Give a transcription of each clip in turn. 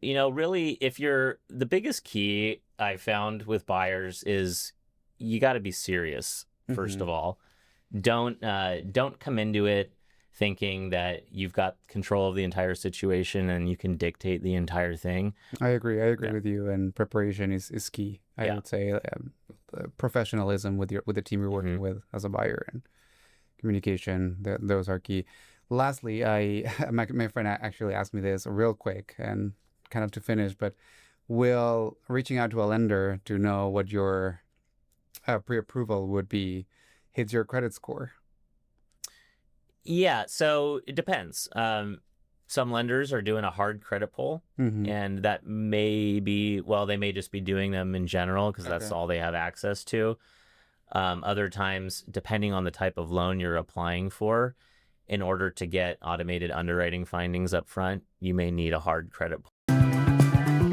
really, if you're the biggest key I found with buyers is you got to be serious, first Mm-hmm. of all. Don't come into it thinking that you've got control of the entire situation and you can dictate the entire thing. I agree. I agree Yeah. with you. And preparation is key. I Yeah. would say professionalism with the team you're working Hmm. with as a buyer and communication. Those are key. Lastly, I my friend actually asked me this real quick and kind of to finish, but will reaching out to a lender to know what your pre-approval would be hits your credit score? Yeah, so it depends. Some lenders are doing a hard credit pull, Mm-hmm. and that may be, well, they may just be doing them in general because that's Okay. all they have access to. Other times, depending on the type of loan you're applying for, in order to get automated underwriting findings up front, you may need a hard credit pull.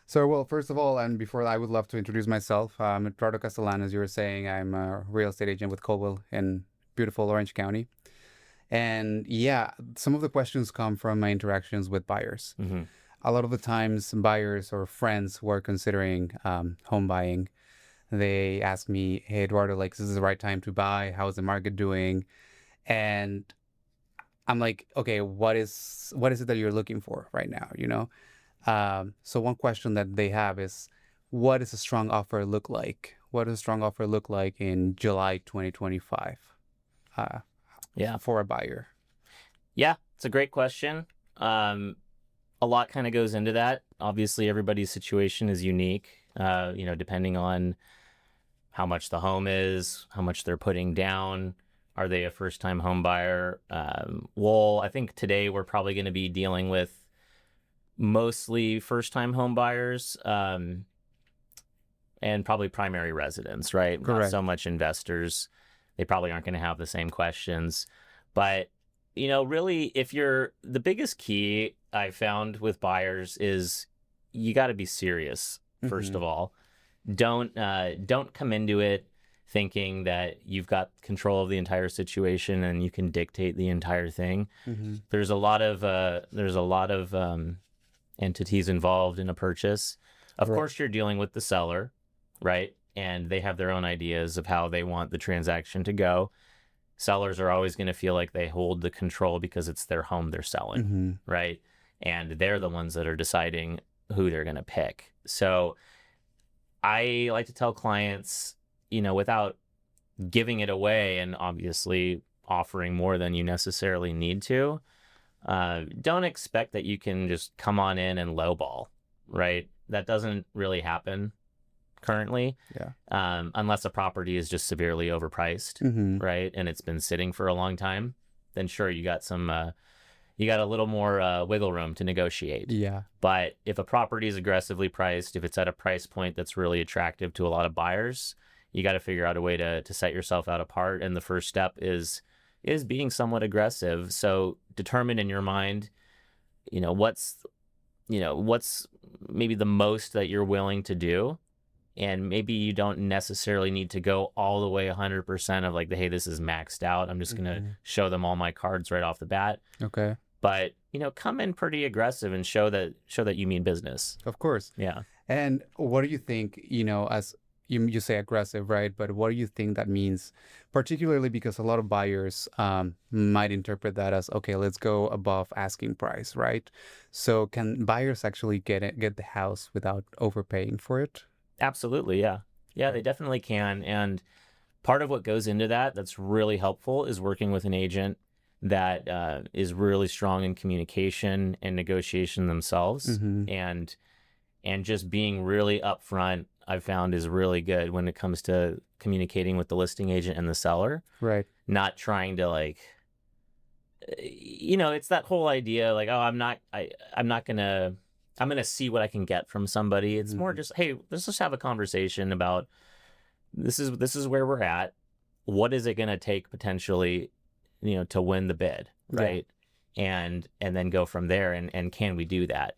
So, well, first of all, and before that, I would love to introduce myself. I'm Eduardo Castellan, as you were saying. I'm a real estate agent with Coldwell in beautiful Orange County. And yeah, some of the questions come from my interactions with buyers. Hmm. A lot of the times, buyers or friends who are considering home buying, they ask me, "Hey, Eduardo, like, is this the right time to buy? How's the market doing?" And I'm like, "Okay, what is it that you're looking for right now? You know?" So one question that they have is, what does a strong offer look like? What does a strong offer look like in July 2025 uh, Yeah. for a buyer? Yeah, it's a great question. Um, a lot kind of goes into that. Obviously, everybody's situation is unique, depending on how much the home is, how much they're putting down. Are they a first time home buyer? Well, I think today we're probably going to be dealing with mostly first time home buyers, and probably primary residents, right? Not so Correct. much investors. They probably aren't going to have the same questions. But, really, if you're the biggest key I found with buyers is you got to be serious, first Mm-hmm. of all. Don't come into it thinking that you've got control of the entire situation and you can dictate the entire thing. Mm-hmm. There's a lot of entities involved in a purchase. Of Right. course, you're dealing with the seller, right? And they have their own ideas of how they want the transaction to go. Sellers are always going to feel like they hold the control because it's their home they're selling, Mm-hmm. right? And they're the ones that are deciding who they're going to pick. So I like to tell clients, without giving it away and obviously offering more than you necessarily need to, don't expect that you can just come on in and lowball, right? That doesn't really happen currently, Yeah. unless a property is just severely overpriced, Mm-hmm. right? And it's been sitting for a long time. Then sure, you got a little more wiggle room to negotiate. Yeah. But if a property is aggressively priced, if it's at a price point that's really attractive to a lot of buyers, you got to figure out a way to set yourself out apart. And the first step is being somewhat aggressive. So determine in your mind, you know, what's what's maybe the most that you're willing to do. And maybe you don't necessarily need to go all the way 100% of like, hey, this is maxed out. I'm just going to Mm-hmm. show them all my cards right off the bat. Okay. But, come in pretty aggressive and show that you mean business. Of course. Yeah. And what do you think, as you say aggressive, right? But what do you think that means, particularly because a lot of buyers might interpret that as, okay, let's go above asking price, right? So can buyers actually get the house without overpaying for it? Absolutely. Yeah. Yeah, they Okay. definitely can. And part of what goes into that that's really helpful is working with an agent that is really strong in communication and negotiation themselves. Mm-hmm. And just being really upfront, I've found is really good when it comes to communicating with the listing agent and the seller, Right. not trying to like, it's that whole idea like, oh, I'm gonna see what I can get from somebody. It's more Mm-hmm. just, hey, let's just have a conversation about this is where we're at. What is it gonna take potentially, to win the bid, Yeah. right? And then go from there, and can we do that?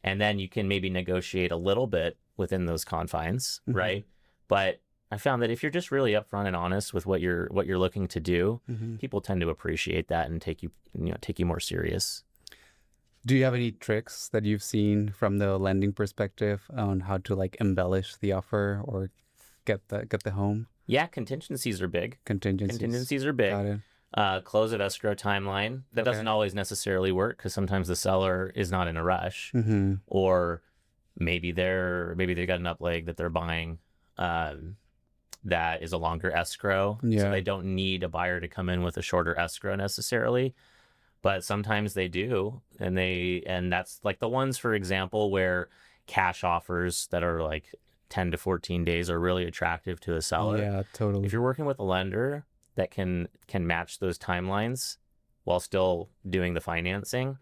And then you can maybe negotiate a little bit within those confines, Mm-hmm. right? But I found that if you're just really upfront and honest with what you're looking to do, Hmm. people tend to appreciate that and take you more serious. Do you have any tricks that you've seen from the lending perspective on how to like embellish the offer or get the home? Yeah, contingencies are big. Contingencies. Contingencies are Got big. it. Close of escrow timeline. That Okay. doesn't always necessarily work because sometimes the seller is not in a rush, Mm-hmm. or maybe they got an up leg that they're buying um, that is a longer escrow, so Yeah. they don't need a buyer to come in with a shorter escrow necessarily. But sometimes they do, and that's like the ones, for example, where cash offers that are like 10 to 14 days are really attractive to a seller. Yeah, If totally. you're working with a lender that can match those timelines while still doing the financing,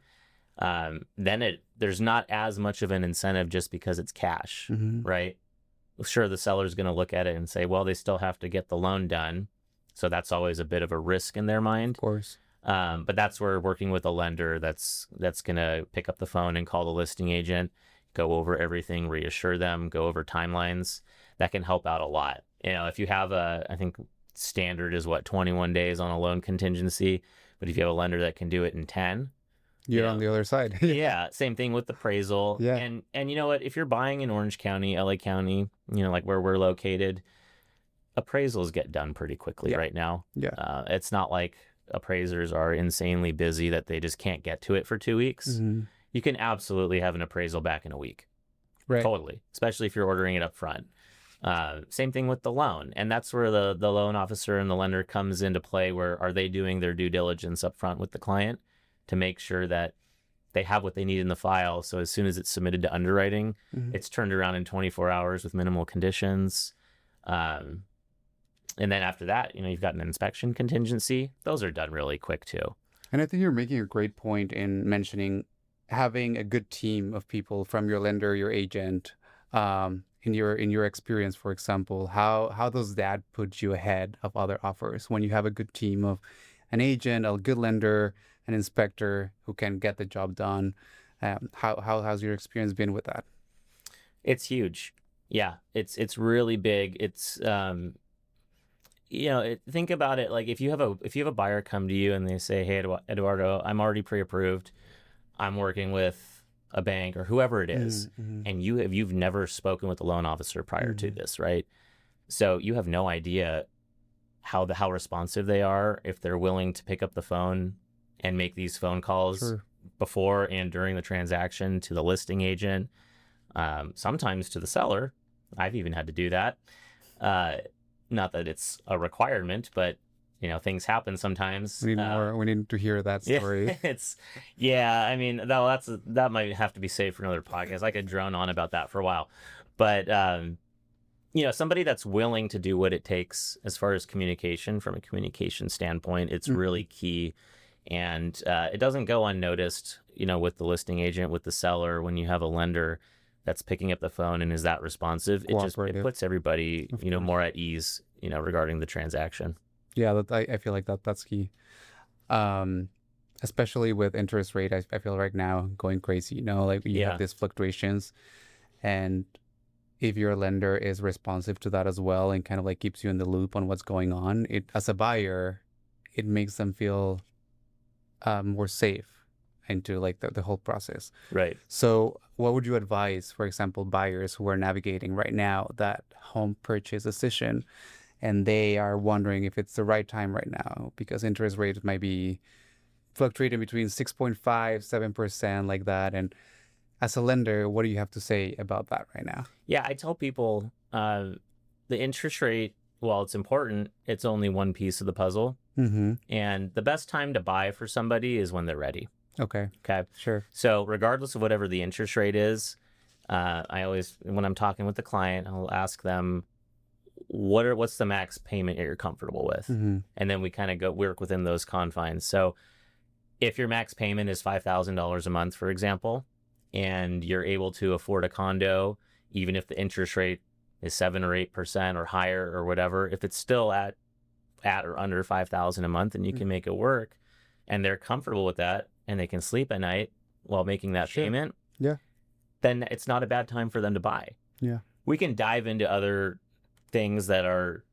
then there's not as much of an incentive just because it's cash, Mm-hmm. right? Sure, the seller's going to look at it and say, well, they still have to get the loan done, so that's always a bit of a risk in their Of mind. course. But that's where working with a lender that's going to pick up the phone and call the listing agent, go over everything, reassure them, go over timelines. That can help out a lot. If you have I think standard is what, 21 days on a loan contingency, but if you have a lender that can do it in 10, you You're on know, the other side. Yeah. yeah, same thing with appraisal. Yeah. And you know what? If you're buying in Orange County, LA County, like where we're located, appraisals get done pretty quickly Yeah. right now. Yeah. It's not like appraisers are insanely busy that they just can't get to it for 2 weeks. Mm-hmm. You can absolutely have an appraisal back in a week. Right. Totally. Especially if you're ordering it up front. Same thing with the loan. And that's where the loan officer and the lender comes into play, where are they doing their due diligence up front with the client to make sure that they have what they need in the file. So as soon as it's submitted to underwriting, Mm-hmm. it's turned around in 24 hours with minimal conditions. Um, and then after that, you've got an inspection contingency. Those are done really quick too. And I think you're making a great point in mentioning having a good team of people from your lender, your agent, in your experience, for example. How does that put you ahead of other offers when you have a good team of an agent, a good lender, an inspector who can get the job done? How has your experience been with that? It's huge. Yeah, it's really big. Think about it, like if you have a buyer come to you and they say, "Hey, Eduardo, I'm already pre-approved. I'm working with a bank or whoever it is," Mm-hmm. and you've never spoken with the loan officer prior to Mm-hmm. this, right? So you have no idea how responsive they are, if they're willing to pick up the phone and make these phone calls Sure. before and during the transaction to the listing agent, sometimes to the seller. I've even had to do that. Uh, Not that it's a requirement, but things happen sometimes. We need more. We need to hear that Yeah, story. yeah. I mean, that might have to be saved for another podcast. I could drone on about that for a while, but somebody that's willing to do what it takes as far as communication, from a communication standpoint, it's Mhm. really key. And it doesn't go unnoticed, with the listing agent, with the seller, when you have a lender that's picking up the phone and is that responsive. It Cooperative, puts everybody, of course. more at ease, regarding the transaction. Yeah, I feel like that's key. Um, Especially with interest rate, I feel right now going crazy. Like you have Yeah, these fluctuations, and if your lender is responsive to that as well and kind of like keeps you in the loop on what's going on, it as a buyer, it makes them feel more safe into like the whole process. right. So, what would you advise, for example, buyers who are navigating right now that home purchase decision and they are wondering if it's the right time right now because interest rates might be fluctuating between 6.5, 7%, like that. And as a lender, what do you have to say about that right now? Yeah, I tell people the interest rate, while it's important, it's only one piece of the puzzle. Mm-hmm. And the best time to buy for somebody is when they're ready. Okay. Okay. Sure. So, regardless of whatever the interest rate is, I always, when I'm talking with the client, I'll ask them, what's the max payment you're comfortable with? Mm-hmm. And then we kind of go work within those confines. So, if your max payment is $5,000 a month, for example, and you're able to afford a condo, even if the interest rate is 7 or 8% or higher or whatever, if it's still at or under 5,000 a month and you can make it work, and they're comfortable with that and they can sleep at night while making that Sure. payment, Yeah. then it's not a bad time for them to buy. Yeah. We can dive into other things that are,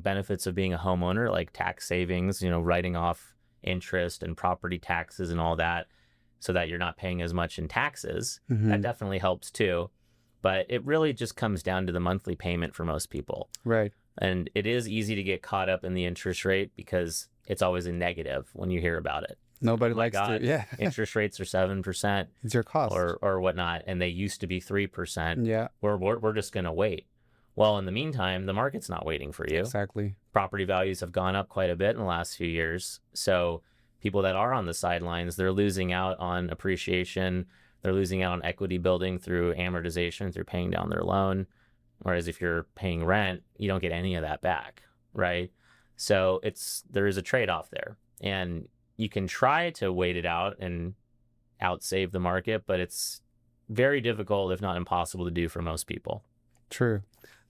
benefits of being a homeowner, like tax savings, writing off interest and property taxes and all that, so that you're not paying as much in taxes. That Hmm. definitely helps too. But it really just comes down to the monthly payment for most people. Right. And it is easy to get caught up in the interest rate because it's always a negative when you hear about it. Nobody Oh my likes to, God, yeah. interest rates are 7% It's your cost. or whatnot, and they used to be 3%. Yeah, We're just going to wait. Well, in the meantime, the market's not waiting for you. exactly. Property values have gone up quite a bit in the last few years. So people that are on the sidelines, they're losing out on appreciation. They're losing out on equity building through amortization, through paying down their loan. Whereas if you're paying rent, you don't get any of that back, right? So there is a trade-off there. And you can try to wait it out and outsave the market, but it's very difficult, if not impossible, to do for most people. True.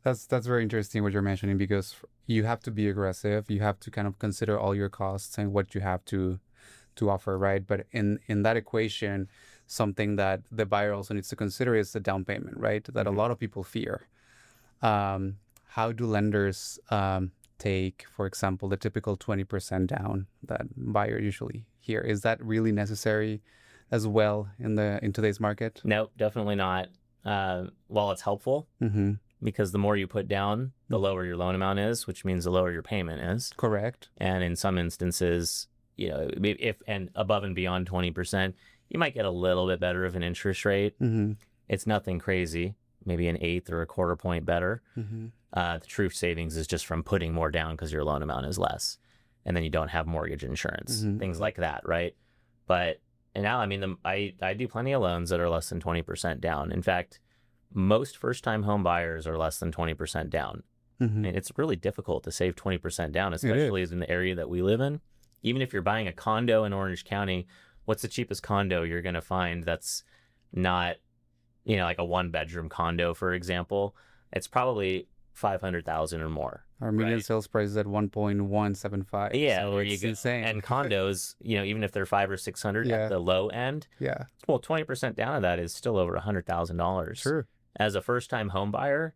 That's very interesting what you're mentioning because you have to be aggressive. You have to kind of consider all your costs and what you have to offer, right? But in that equation, something that the buyer also needs to consider is the down payment, right? That a Mhm. lot of people fear. How do lenders take, for example, the typical 20% down that buyer usually hear? Is that really necessary as well in today's market? Nope, definitely not. While it's helpful, Mm-hmm. because the more you put down, the lower your loan amount is, which means the lower your payment is. Correct. And in some instances, if and above and beyond 20%, you might get a little bit better of an interest rate. Mm-hmm. It's nothing crazy, maybe an eighth or a quarter point better. Mm-hmm. The true savings is just from putting more down because your loan amount is less. And then you don't have mortgage insurance, Mm-hmm. things like that, right? But and now, I mean, I do plenty of loans that are less than 20% down. In fact, most first-time home buyers are less than 20% down. Mm-hmm. And it's really difficult to save 20% down, It is. especially in the area that we live in. Even if you're buying a condo in Orange County, what's the cheapest condo you're going to find that's not, like a one-bedroom condo, for example? It's probably 500,000 or more. Our median Right. sales price is at 1.175. Yeah, So there you it's go. insane. And condos, even if they're 500 or 600 at Yeah. the low end, Yeah. well, 20% down of that is still over $100,000. Sure. As a first-time home buyer,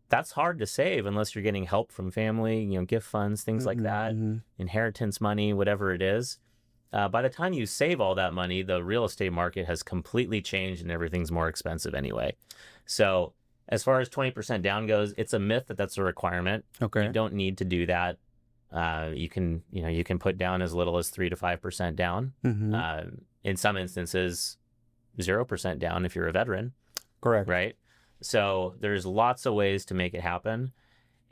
that's hard to save unless you're getting help from family, gift funds, things like Mm-hmm. that, Mm-hmm. inheritance money, whatever it is. By the time you save all that money, the real estate market has completely changed and everything's more expensive anyway. So as far as 20% down goes, it's a myth that that's a requirement. Okay. You don't need to do that. You can put down as little as 3 to 5% down. Mm-hmm. In some instances, 0% down if you're a veteran, Correct. right? So there's lots of ways to make it happen.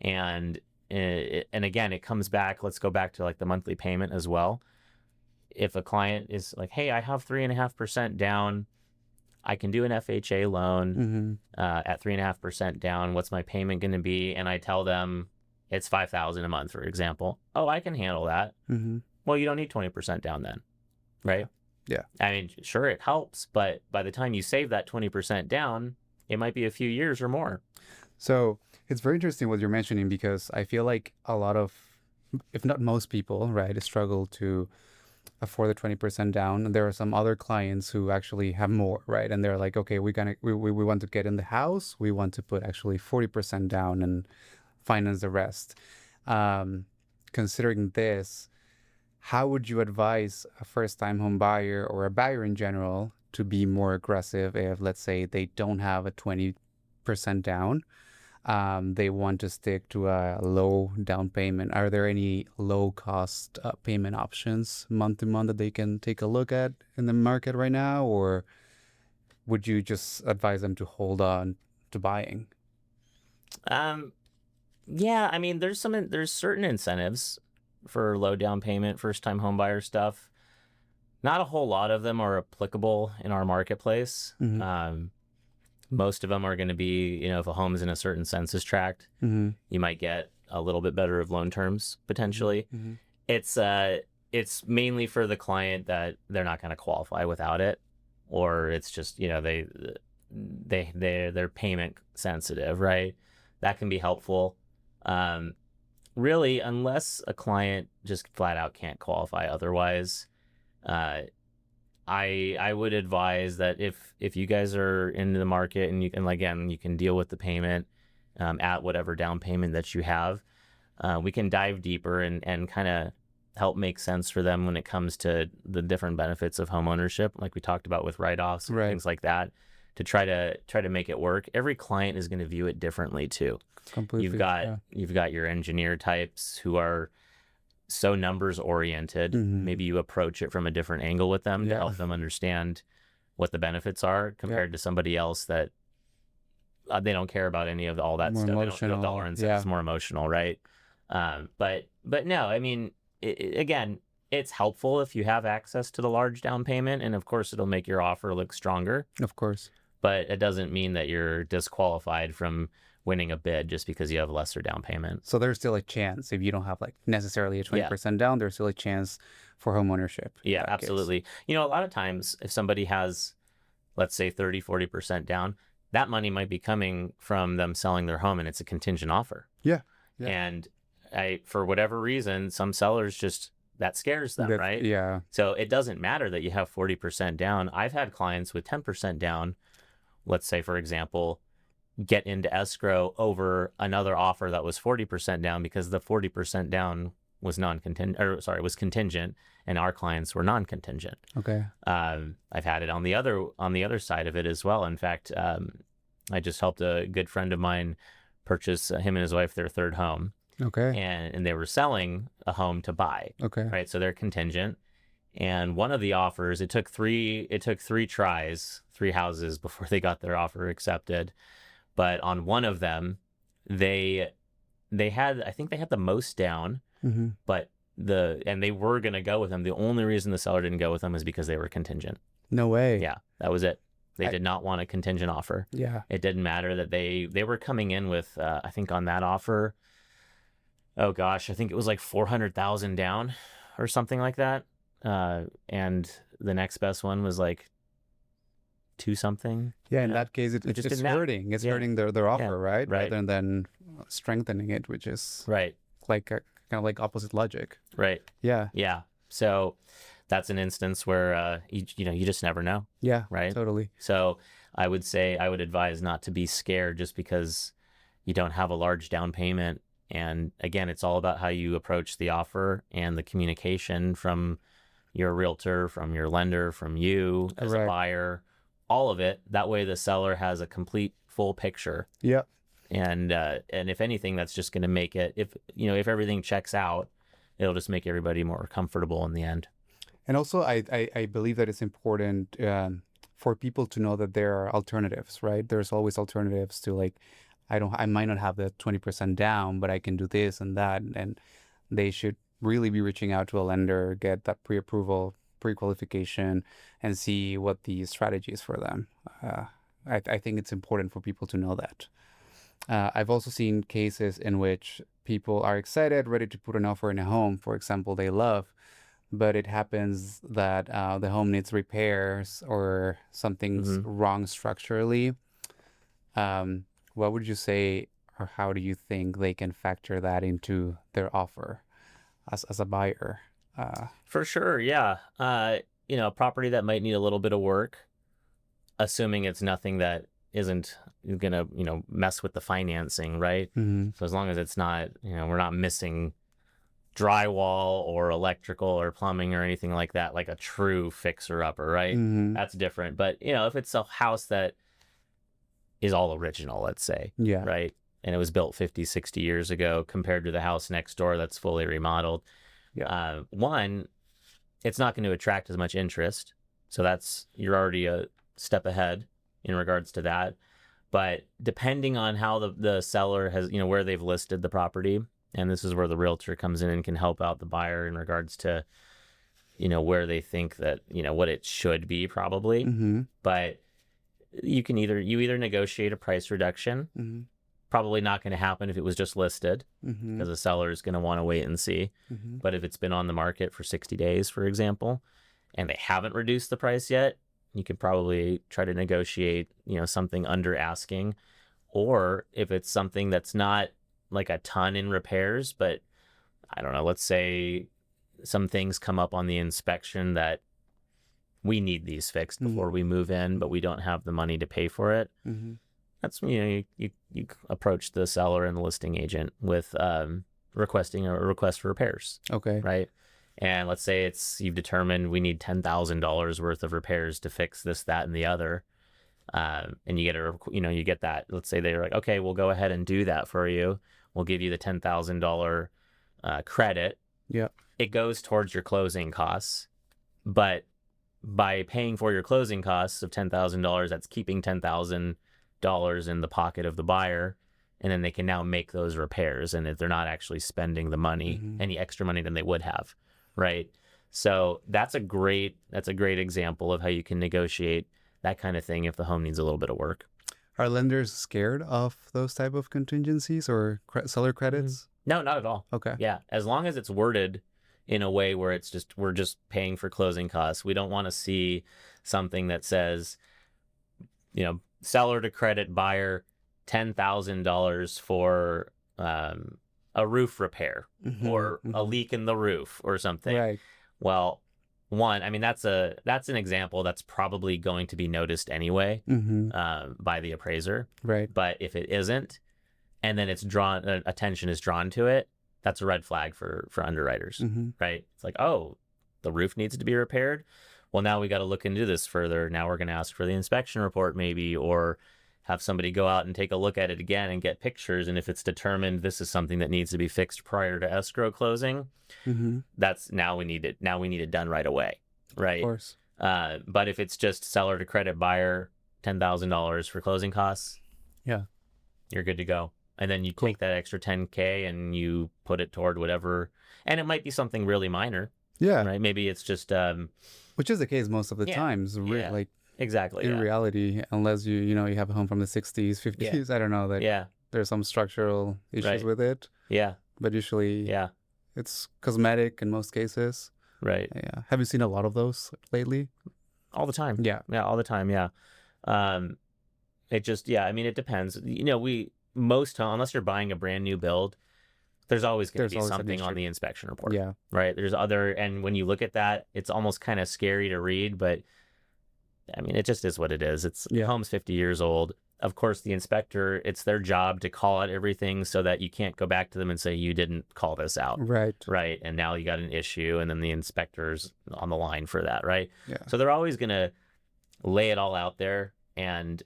And again, it comes back, let's go back to like the monthly payment as well. If a client is like, hey, I have 3.5% down, I can do an FHA loan Mm-hmm. at 3.5% down. What's my payment going to be? And I tell them it's $5,000 a month, for example. Oh, I can handle that. Mm-hmm. Well, you don't need 20% down then, right? Yeah. I mean, sure, it helps, but by the time you save that 20% down, it might be a few years or more. So it's very interesting what you're mentioning because I feel like a lot of, if not most people, right, struggle to afford the 20% down. And there are some other clients who actually have more, right? And they're like, okay, we want to get in the house. We want to put actually 40% down and finance the rest. Considering this, how would you advise a first-time home buyer or a buyer in general to be more aggressive if, let's say, they don't have a 20% down? They want to stick to a low down payment. Are there any low cost payment options month to month that they can take a look at in the market right now? Or would you just advise them to hold on to buying? Yeah, I mean, there's certain incentives for low down payment, first time home buyer stuff. Not a whole lot of them are applicable in our marketplace. Mm-hmm. Most of them are going to be, if a home's in a certain census tract, Mm-hmm. you might get a little bit better of loan terms potentially. Mm-hmm. It's mainly for the client that they're not going to qualify without it, or it's just they're payment sensitive, right? That can be helpful. Really, unless a client just flat out can't qualify otherwise, I would advise that if you guys are in the market and you can, again, you can deal with the payment, at whatever down payment that you have. We can dive deeper and kind of help make sense for them when it comes to the different benefits of home ownership, like we talked about with write-offs and Right. things like that, to try to make it work. Every client is going to view it differently too. You've Completely. got Yeah. you've got your engineer types who are so numbers oriented. Hmm. Maybe you approach it from a different angle with them to Yeah. help them understand what the benefits are Yeah. compared to somebody else that they don't care about any of all that More stuff. They don't, dollar emotional. and cents. Yeah. It's more emotional, right? But no, I mean, again, it's helpful if you have access to the large down payment, and of course, it'll make your offer look stronger. Of course. But it doesn't mean that you're disqualified from winning a bid just because you have lesser down payment. So there's still a chance if you don't have like necessarily a Yeah. 20% down, there's still a chance for home ownership. in Yeah, that case. absolutely. You know, a lot of times if somebody has, let's say 30-40% down, that money might be coming from them selling their home and it's a contingent offer. Yeah. Yeah. And for whatever reason, some sellers just, that scares them, right? Yeah. So it doesn't matter that you have 40% down. I've had clients with 10% down, let's say, for example, get into escrow over another offer that was 40% down because the 40% down was was contingent, and our clients were non-contingent. Okay. I've had it on the other side of it as well. In fact, I just helped a good friend of mine purchase, him and his wife, their third home, Okay. and they were selling a home to buy, Okay. right? So they're contingent, and one of the offers, it took three tries, three houses before they got their offer accepted. But on one of them, they had, I think they had the most down, Mm-hmm. but and they were going to go with them. The only reason the seller didn't go with them is because they were contingent. No way. Yeah, that was it. They did not want a contingent offer. Yeah. It didn't matter that they were coming in with, I think on that offer, oh gosh, I think it was like 400,000 down or something like that. And the next best one was like two something. Yeah. In Yeah. that case, It just it's didn't matter. hurting. It's Yeah. hurting their offer, Yeah. right? Right. Rather than strengthening it, which is Right. like kind of like opposite logic. Right. Yeah. Yeah. So that's an instance where you just never know, Yeah. right? Totally. So I would advise not to be scared just because you don't have a large down payment. And again, it's all about how you approach the offer and the communication from your realtor, from your lender, from you as a Correct. buyer, all of it. That way the seller has a complete full picture. Yeah. And if anything, that's just going to make it, if everything checks out, it'll just make everybody more comfortable in the end. And also, I believe that it's important for people to know that there are alternatives, right? There's always alternatives to like, I might not have the 20% down, but I can do this and that. And they should really be reaching out to a lender, get that pre-approval, pre-qualification, and see what the strategy is for them. I think it's important for people to know that. I've also seen cases in which people are excited, ready to put an offer in a home, for example, they love, but it happens that the home needs repairs or something's wrong structurally. What would you say, or how do you think they can factor that into their offer as a buyer? For sure, yeah. A property that might need a little bit of work, assuming it's nothing that isn't gonna, mess with the financing, right? Mm-hmm. So as long as it's not, we're not missing drywall or electrical or plumbing or anything like that, like a true fixer-upper, right? Mm-hmm. That's different. But, if it's a house that is all original, let's say, Yeah. right? And it was built 50, 60 years ago compared to the house next door that's fully remodeled. Yeah. One, it's not going to attract as much interest. So you're already a step ahead in regards to that. But depending on how the seller has, where they've listed the property, and this is where the realtor comes in and can help out the buyer in regards to, where they think that, what it should be probably. Mm-hmm. But you either negotiate a price reduction. Mm-hmm. Probably not going to happen if it was just listed, Mm-hmm. because the seller is going to want to wait and see. Mm-hmm. But if it's been on the market for 60 days, for example, and they haven't reduced the price yet, you could probably try to negotiate, something under asking. Or if it's something that's not like a ton in repairs, but I don't know, let's say some things come up on the inspection that we need these fixed before we move in, but we don't have the money to pay for it. Mm-hmm. That's you approach the seller and the listing agent with requesting a request for repairs, Okay. right? And let's say you've determined we need $10,000 worth of repairs to fix this, that, and the other. And you get that. Let's say they're like, okay, we'll go ahead and do that for you. We'll give you the $10,000 credit. Yeah. It goes towards your closing costs, but by paying for your closing costs of $10,000, that's keeping $10,000 in the pocket of the buyer, and then they can now make those repairs, and if they're not actually spending the money, any extra money than they would have, right? So that's a great example of how you can negotiate that kind of thing if the home needs a little bit of work. Are lenders scared of those type of contingencies or seller credits? No, not at all. Okay. Yeah, as long as it's worded in a way where we're just paying for closing costs. We don't want to see something that says, seller to credit buyer $10,000 for a roof repair or a leak in the roof or something. Right. Well, one, I mean, that's an example that's probably going to be noticed anyway by the appraiser. Right. But if it isn't, and then attention is drawn to it, that's a red flag for underwriters, right? It's like, oh, the roof needs to be repaired. Well, now we got to look into this further. Now we're going to ask for the inspection report maybe, or have somebody go out and take a look at it again and get pictures. And if it's determined this is something that needs to be fixed prior to escrow closing, that's now we need it done right away, right? Of course. But if it's just seller to credit buyer, $10,000 for closing costs, yeah, you're good to go. And then you take that extra $10K and you put it toward whatever, and it might be something really minor. Yeah. Right. Maybe it's just which is the case most of the times. Like exactly. In reality, unless you have a home from the 60s, 50s, I don't know, that there's some structural issues with it. Yeah. But usually it's cosmetic in most cases. Right. Yeah. Have you seen a lot of those lately? All the time. Yeah. Yeah, all the time, yeah. It just I mean, it depends. Unless you're buying a brand new build, there's always going to be something on the inspection report. Yeah. Right. And when you look at that, it's almost kind of scary to read, but I mean, it just is what it is. Home's 50 years old. Of course, the inspector, it's their job to call out everything so that you can't go back to them and say, you didn't call this out. Right. Right. And now you got an issue, and then the inspector's on the line for that. Right. Yeah. So they're always going to lay it all out there. And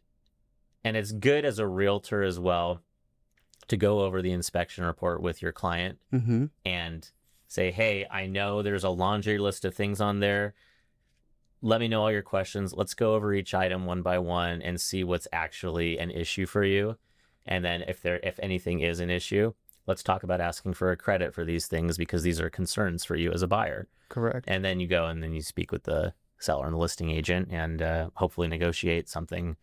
it's good as a realtor as well to go over the inspection report with your client and say, hey, I know there's a laundry list of things on there. Let me know all your questions. Let's go over each item one by one and see what's actually an issue for you. And then if anything is an issue, let's talk about asking for a credit for these things because these are concerns for you as a buyer. Correct. And then you go and then you speak with the seller and the listing agent and hopefully negotiate something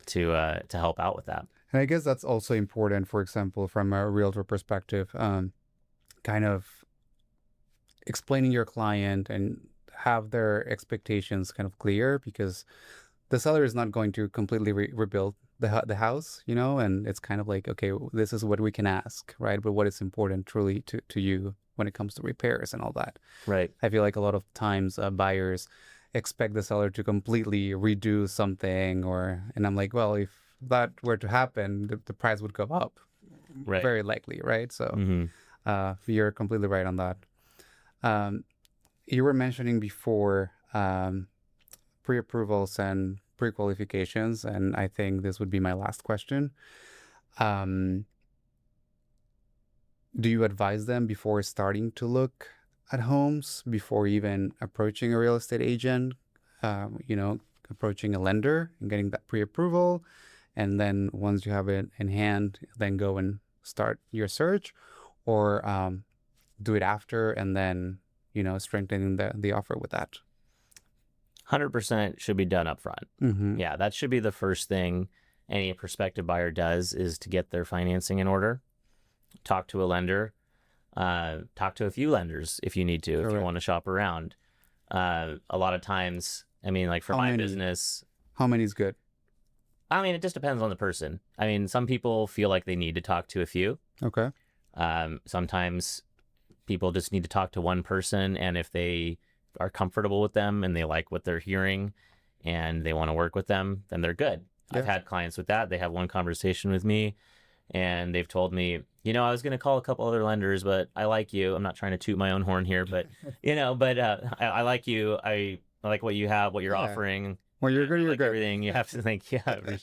to help out with that. And I guess that's also important, for example, from a realtor perspective, kind of explaining your client and have their expectations kind of clear, because the seller is not going to completely rebuild the house, and it's kind of like, okay, this is what we can ask, right? But what is important truly to you when it comes to repairs and all that. Right. I feel like a lot of times buyers expect the seller to completely redo something, and I'm like, well, if that were to happen, the price would go up, very likely, right? So you're completely right on that. You were mentioning before pre-approvals and pre-qualifications, and I think this would be my last question. Do you advise them before starting to look at homes, before even approaching a real estate agent, approaching a lender and getting that pre-approval? And then once you have it in hand, then go and start your search, or do it after and then, strengthening the offer with that? 100% should be done up front. Yeah, that should be the first thing any prospective buyer does, is to get their financing in order. Talk to a lender. Talk to a few lenders if you need to, if you want to shop around. A lot of times, I mean, like for my business. How many is good? I mean, it just depends on the person. I mean, some people feel like they need to talk to a few. Okay. Sometimes people just need to talk to one person, and if they are comfortable with them and they like what they're hearing and they want to work with them, then they're good. I've had clients with that. They have one conversation with me and they've told me, I was going to call a couple other lenders, but I like you. I'm not trying to toot my own horn here, but I like you. I like what you have, what you're Yeah. offering. When you're good, I you're like good. everything. You have to think, and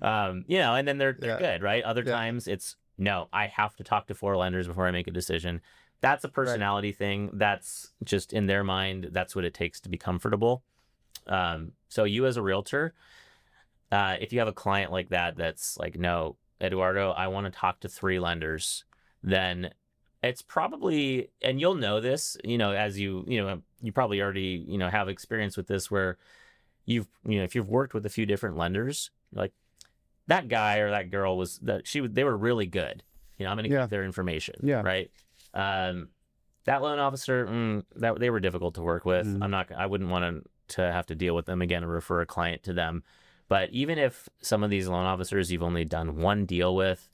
then they're Yeah. good, right? Other Yeah. times it's no, I have to talk to 4 lenders before I make a decision. That's a Right. personality thing. That's just in their mind. That's what it takes to be comfortable. So you as a realtor, if you have a client like that, that's like, no, Eduardo, I want to talk to 3 lenders, then it's probably, and you'll know this, as you probably already, have experience with this where if you've worked with a few different lenders, like that guy or that girl they were really good. I'm going to Yeah. keep their information. Yeah. Right. That loan officer, that they were difficult to work with. I wouldn't want to have to deal with them again or refer a client to them. But even if some of these loan officers you've only done one deal with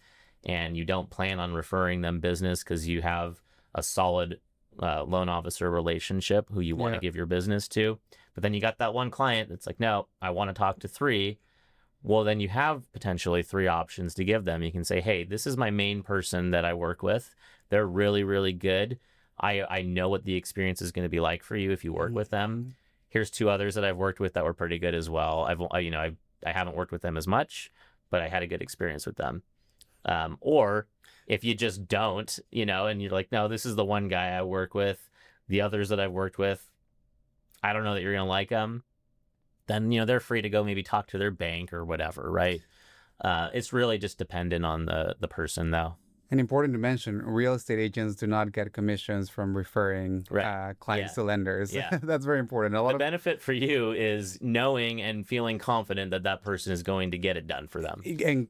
and you don't plan on referring them business because you have a solid loan officer relationship who you want to give your business to, but then you got that one client that's like, no, I want to talk to 3. Well, then you have potentially 3 options to give them. You can say, hey, this is my main person that I work with. They're really, really good. I know what the experience is going to be like for you if you work with them. Here's 2 others that I've worked with that were pretty good as well. I haven't worked with them as much, but I had a good experience with them. Or if you just don't, and you're like, no, this is the one guy I work with. The others that I've worked with, I don't know that you're going to like them. Then, they're free to go maybe talk to their bank or whatever, right? It's really just dependent on the person, though. And important to mention, real estate agents do not get commissions from referring clients to lenders. Yeah. That's very important. The benefit for you is knowing and feeling confident that that person is going to get it done for them. And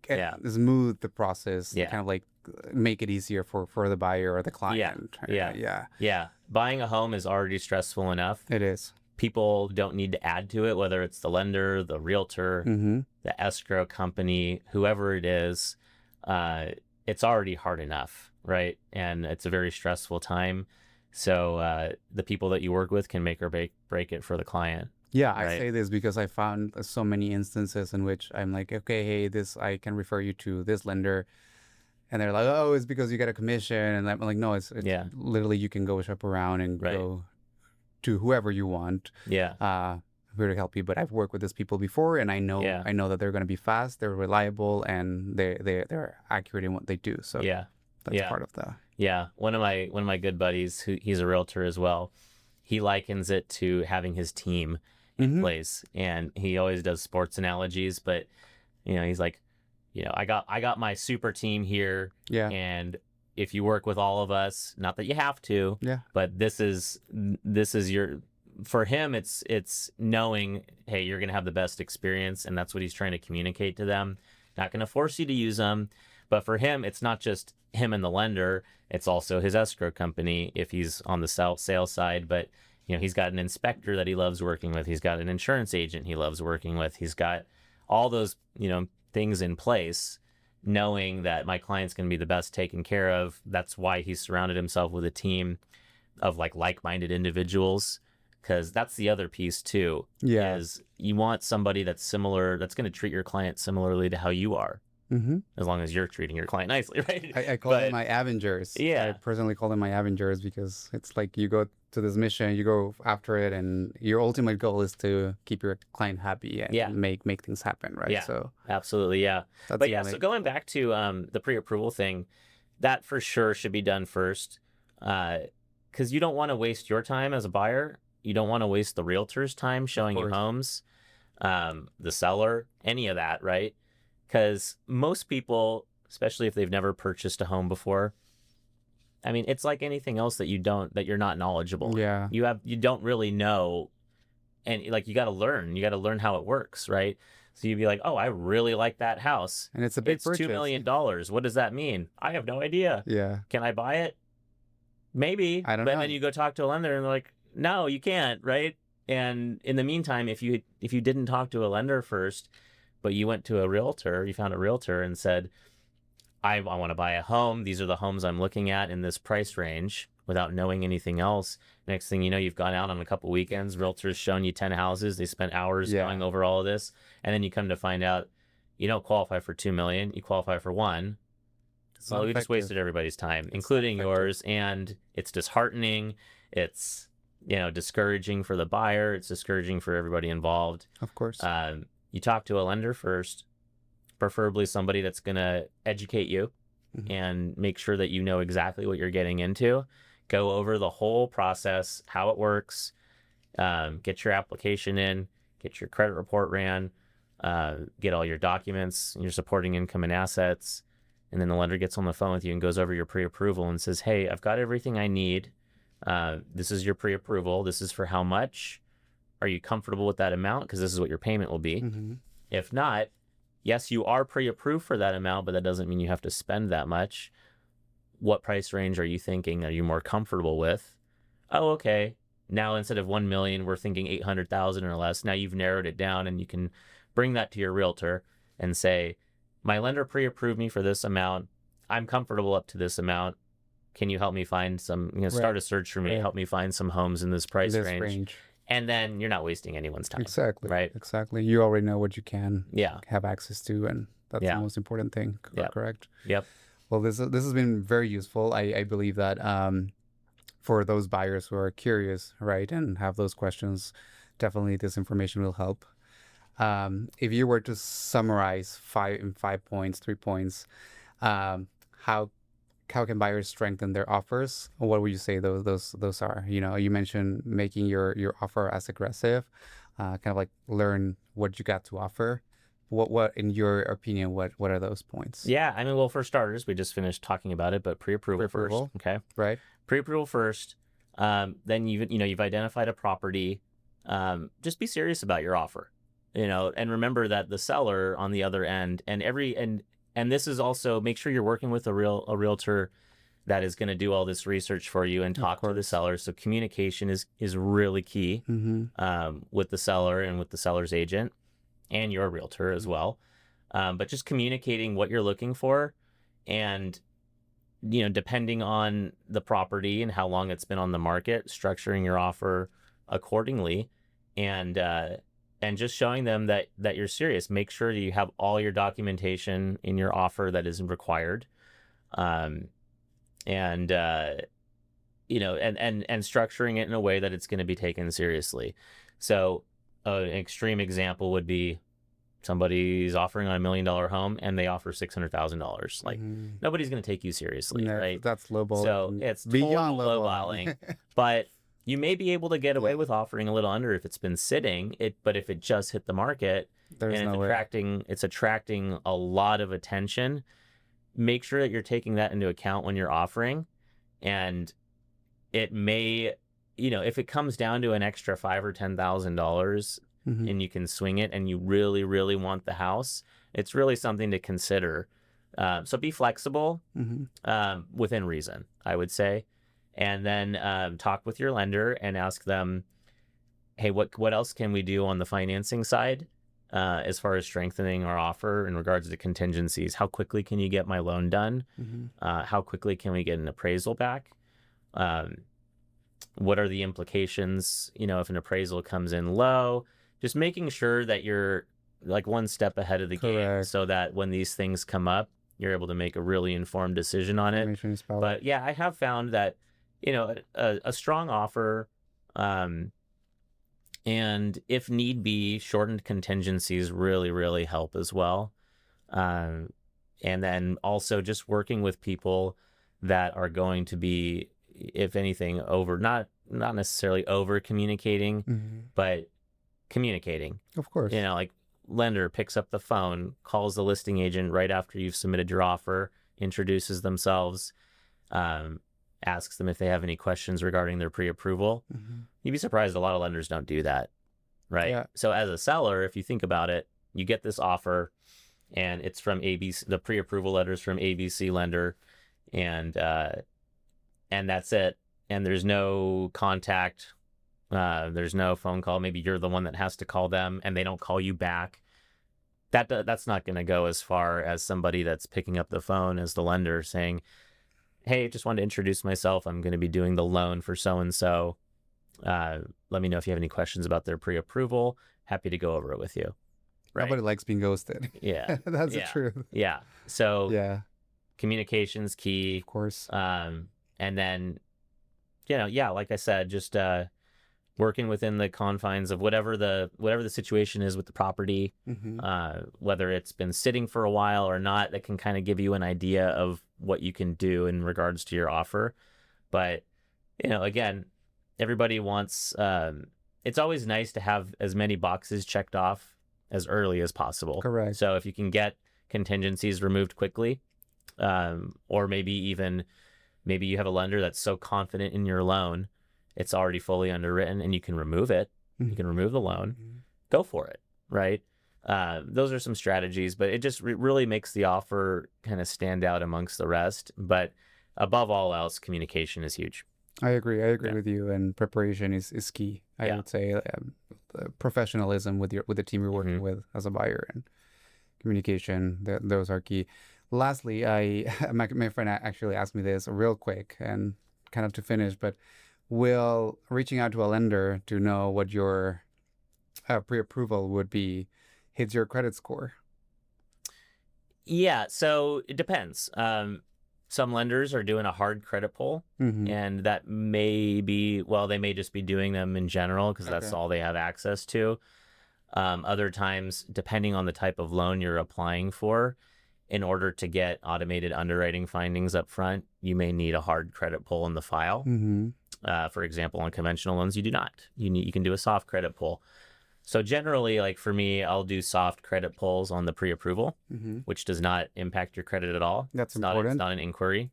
smooth the process, Yeah. kind of like make it easier for the buyer or the client. Yeah. Buying a home is already stressful enough. It is. People don't need to add to it, whether it's the lender, the realtor, the escrow company, whoever it is. It's already hard enough, right? And it's a very stressful time. So the people that you work with can make or break it for the client. Yeah, right? I say this because I found so many instances in which I'm like, okay, hey, I can refer you to this lender. And they're like, oh, it's because you get a commission. And I'm like, no, it's literally you can go shop around and go to whoever you want. Yeah. I'm here to help you. But I've worked with these people before, and I know that they're going to be fast, they're reliable, and they're accurate in what they do. So that's part of the. Yeah. One of my good buddies, he's a realtor as well, he likens it to having his team in place. And he always does sports analogies, but he's like, I got my super team here. Yeah. And if you work with all of us, not that you have to, but this is for him, it's knowing, hey, you're going to have the best experience. And that's what he's trying to communicate to them. Not going to force you to use them. But for him, it's not just him and the lender. It's also his escrow company if he's on the sales side. But, he's got an inspector that he loves working with. He's got an insurance agent he loves working with. He's got all those, things in place, knowing that my client's going to be the best taken care of. That's why he's surrounded himself with a team of like-minded individuals. Because that's the other piece too. Yeah. Is you want somebody that's similar, that's going to treat your client similarly to how you are. As long as you're treating your client nicely, right? I call them my Avengers. Yeah. I personally call them my Avengers because it's like you go to this mission, you go after it, and your ultimate goal is to keep your client happy and make things happen, right? Yeah. So absolutely, yeah. But so going back to the pre-approval thing, that for sure should be done first, because you don't want to waste your time as a buyer. You don't want to waste the realtor's time showing you homes, the seller, any of that, right? Because most people, especially if they've never purchased a home before, I mean, it's like anything else that you're not knowledgeable. Yeah. You don't really know, and like you got to learn. You got to learn how it works, right? So you'd be like, oh, I really like that house, and it's a big purchase. $2 million. What does that mean? I have no idea. Yeah. Can I buy it? Maybe. I don't know. But then you go talk to a lender, and they're like, no, you can't, right? And in the meantime, if you didn't talk to a lender first, but you went to a realtor, you found a realtor and said, I want to buy a home. These are the homes I'm looking at in this price range without knowing anything else. Next thing you know, you've gone out on a couple weekends, realtors shown you 10 houses. They spent hours going over all of this. And then you come to find out you don't qualify for 2 million, you qualify for 1. It's not Well, we just effective. wasted everybody's time, It's not including effective. yours, and it's disheartening. It's, discouraging for the buyer. It's discouraging for everybody involved. Of course. You talk to a lender first, preferably somebody that's going to educate you Mhm. and make sure that you know exactly what you're getting into. Go over the whole process, how it works, get your application in, get your credit report ran, get all your documents, your supporting income and assets. And then the lender gets on the phone with you and goes over your pre-approval and says, hey, I've got everything I need. This is your pre-approval. This is for how much. Are you comfortable with that amount? Because this is what your payment will be. Mhm. If not, yes, you are pre-approved for that amount, but that doesn't mean you have to spend that much. What price range are you thinking? Are you more comfortable with? Oh, okay. Now instead of 1 million, we're thinking 800,000 or less. Now you've narrowed it down, and you can bring that to your realtor and say, my lender pre-approved me for this amount. I'm comfortable up to this amount. Can you help me find some, Right. start a search for me, Right. help me find some homes in this In price this range. range. And then you're not wasting anyone's time, Exactly. right? Exactly. You already know what you can Yeah. have access to, and that's the Yeah. most important thing. Yep. Correct. Yep. Well, this has been very useful. I believe that for those buyers who are curious, right, and have those questions, definitely this information will help. If you were to summarize 5 points, 3 points, um, how can buyers strengthen their offers? What would you say those are? You mentioned making your offer as aggressive, kind of like learn what you got to offer. What in your opinion, what are those points? Yeah. I mean, well, for starters, we just finished talking about it, but pre-approval first. Pre-approval, Okay. right? Pre-approval first. Then you've identified a property. Just be serious about your offer, and remember that the seller on the other end, and this is also, make sure you're working with a realtor that is going to do all this research for you and Of talk to the course. seller. So communication is really key, Mm-hmm. with the seller and with the seller's agent and your realtor as well. But just communicating what you're looking for, and depending on the property and how long it's been on the market, structuring your offer accordingly, and just showing them that you're serious. Make sure that you have all your documentation in your offer that is required, um, and and structuring it in a way that it's going to be taken seriously. So, an extreme example would be somebody's offering on $1 million home and they offer $600,000. Like, Mm-hmm. nobody's going to take you seriously, right? That's So lowballing, it's beyond total lowballing, lowballing. but you may be able to get away with offering a little under if it's been sitting. But if it just hit the market There's and no way. it's attracting a lot of attention, make sure that you're taking that into account when you're offering. And it may, if it comes down to an extra $5,000 or $10,000, Mm-hmm. and you can swing it and you really, really want the house, it's really something to consider. So be flexible, Mm-hmm. within reason, I would say. And then talk with your lender and ask them, hey, what else can we do on the financing side, as far as strengthening our offer in regards to contingencies? How quickly can you get my loan done? Mm-hmm. How quickly can we get an appraisal back? Um, what are the implications, if an appraisal comes in low? Just making sure that you're like one step ahead of the game Correct. so that when these things come up, you're able to make a really informed decision on it. Information is power. But yeah, I have found that, a strong offer, um, and if need be, shortened contingencies really, really help as well. Um, and then also just working with people that are going to be, if anything, not necessarily over communicating, Mm-hmm. but communicating. Of course. Like lender picks up the phone, calls the listing agent right after you've submitted your offer, introduces themselves, um, asks them if they have any questions regarding their pre-approval. Mm-hmm. You'd be surprised a lot of lenders don't do that, right? Yeah. So as a seller, if you think about it, you get this offer and it's from ABC, the pre-approval letters from ABC lender, and that's it. And there's no contact, there's no phone call. Maybe you're the one that has to call them, and they don't call you back. That's not going to go as far as somebody that's picking up the phone as the lender saying, "Hey, just wanted to introduce myself. I'm going to be doing the loan for so and so. Let me know if you have any questions about their pre-approval. Happy to go over it with you." right? Nobody likes being ghosted. Yeah, That's the yeah, truth. yeah. So Yeah, communication's key. of course. And then, yeah, like I said, just working within the confines of whatever the situation is with the property, Hmm. whether it's been sitting for a while or not, that can kind of give you an idea of what you can do in regards to your offer. But again, everybody wants. It's always nice to have as many boxes checked off as early as possible. Correct. So if you can get contingencies removed quickly, or maybe you have a lender that's so confident in your loan, it's already fully underwritten and you can remove it. You can remove the loan. Mhm. Go for it, right? Those are some strategies, but it just really makes the offer kind of stand out amongst the rest. But above all else, communication is huge. I agree. I agree Yeah. with you. And preparation is key. I Yeah. would say professionalism with the team you're working Hmm. with as a buyer, and communication. Those are key. Lastly, my friend actually asked me this real quick and kind of to finish, but will reaching out to a lender to know what your pre-approval would be hits your credit score? Yeah, so it depends. Some lenders are doing a hard credit pull, Mm-hmm. and that may be, well, they may just be doing them in general because that's Okay. all they have access to. Other times, depending on the type of loan you're applying for, in order to get automated underwriting findings up front, you may need a hard credit pull in the file. Mm-hmm. For example, on conventional loans, you do not. You can do a soft credit pull. So generally, like for me, I'll do soft credit pulls on the pre-approval, Mm-hmm. which does not impact your credit at all. That's It's important. not an inquiry.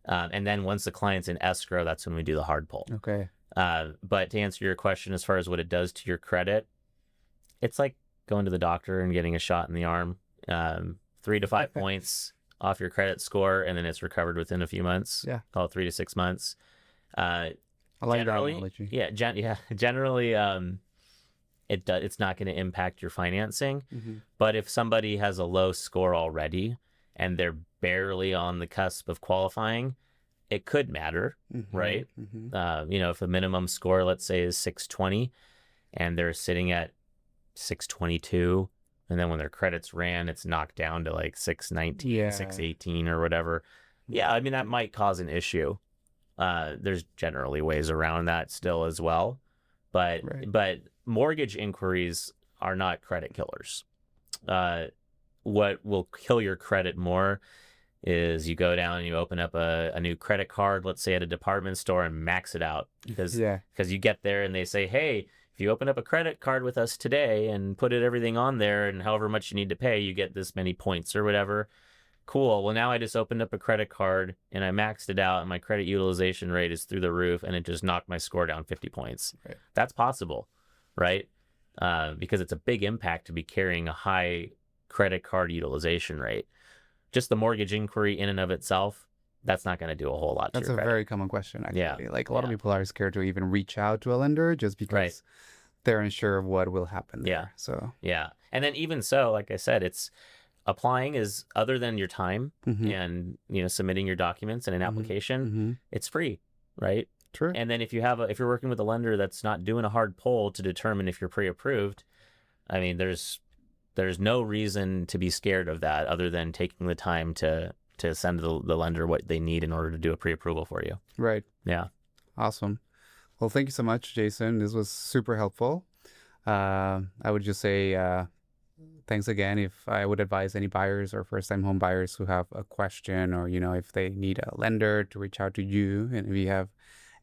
And then once the client's in escrow, that's when we do the hard pull. Okay. But to answer your question, as far as what it does to your credit, it's like going to the doctor and getting a shot in the arm. 3 to 5 points off your credit score, and then it's recovered within a few months. Yeah. Call it 3 to 6 months. Uh, I like that generally, analogy. generally, it's not going to impact your financing. Mm-hmm. But if somebody has a low score already and they're barely on the cusp of qualifying, it could matter, Mm-hmm. right? Mm-hmm. If a minimum score, let's say, is 620 and they're sitting at 622, and then when their credits ran, it's knocked down to like 619, Yeah. 618 or whatever. Yeah, I mean, that might cause an issue. There's generally ways around that still as well. But Right. but mortgage inquiries are not credit killers. What will kill your credit more is you go down and you open up a new credit card, let's say at a department store, and max it out because Yeah. you get there and they say, hey, if you open up a credit card with us today and put everything on there and however much you need to pay, you get this many points or whatever. Cool. Well, now I just opened up a credit card and I maxed it out and my credit utilization rate is through the roof and it just knocked my score down 50 points. Right. That's possible, right? Because it's a big impact to be carrying a high credit card utilization rate. Just the mortgage inquiry in and of itself, that's not going to do a whole lot to That's your a credit. very common question, actually. Yeah. Like a lot of Yeah. people are scared to even reach out to a lender just because Right. they're unsure of what will happen there. Yeah. So, Yeah. And then even so, like I said, it's applying is, other than your time mhm. and submitting your documents and an Mhm. application, Mhm. it's free, right? True. And then if you're working with a lender that's not doing a hard pull to determine if you're pre-approved, I mean, there's no reason to be scared of that other than taking the time to send the lender what they need in order to do a pre-approval for you. Right. Yeah. Awesome. Well, thank you so much, Jason. This was super helpful. I would just say thanks again. If I would advise any buyers or first-time home buyers who have a question, or if they need a lender, to reach out to you. And if you have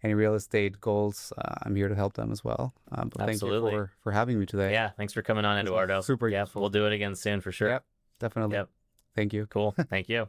any real estate goals, I'm here to help them as well. But thank Absolutely. you for having me today. Yeah. Thanks for coming on, This was Eduardo. super Yeah. useful. We'll do it again soon for sure. Yep, definitely. Yep. Thank you. Cool. Thank you.